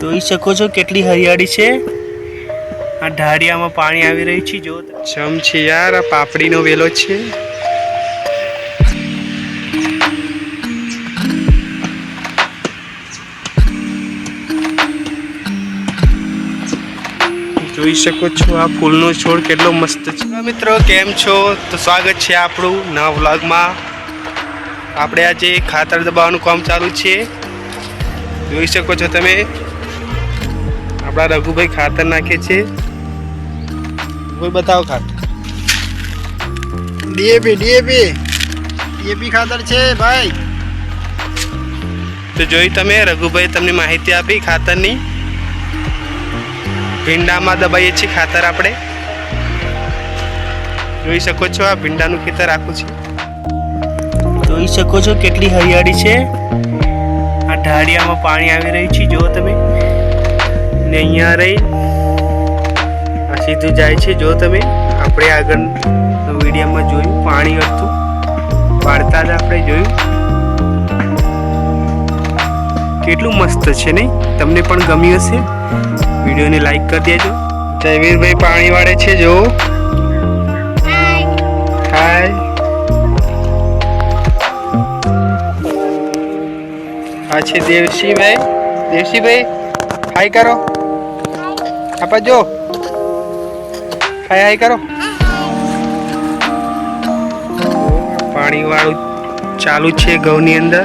જોઈ શકો છો કેટલી હરિયાળી છે। આ ઢાળિયામાં પાણી આવી રહ્યું છે। જો જમ છે યાર, આ પાપડીનો વેલો છે। જોઈ શકો છો આ ફૂલનો છોડ કેટલો મસ્ત છે। મિત્રો કેમ છો? તો સ્વાગત છે આપણું નવા વ્લોગમાં। આપણે આજે ખાતર દબાવવાનું કામ ચાલુ છે। જોઈ શકો છો તમે, આપણા રઘુભાઈ ખાતર નાખે છે। કોઈ બતાવો ખાતર। ડીએપી ખાતર છે ભાઈ। તો જોઈ તમે, રઘુભાઈ તમને માહિતી આપી ખાતરની। ભીંડામાં દબાઈએ છીએ ખાતર આપણે। જોઈ શકો છો આ ભીંડાનું ખેતર આખું છે। જોઈ શકો છો કેટલી હરિયાળી છે। આ ઢાળિયામાં પાણી આવી રહ્યું છે, જો તમે, ને અહીંયા રહી આ સીધું જાય છે। જો તમે, આપણે આગળ વિડીયોમાં જોયું પાણી હતું પાડતા જ આપણે જોયું। કેટલું મસ્ત છે નહીં? તમને પણ ગમ્યું હશે। વિડીયોને લાઈક કરી દેજો। જયવીરભાઈ પાણી વાળે છે, જો હાય। આ છે દેવશીભાઈ હાય કરો। આપા જો હાય કરો। પાણી વાળું ચાલુ છે ઘઉંની અંદર।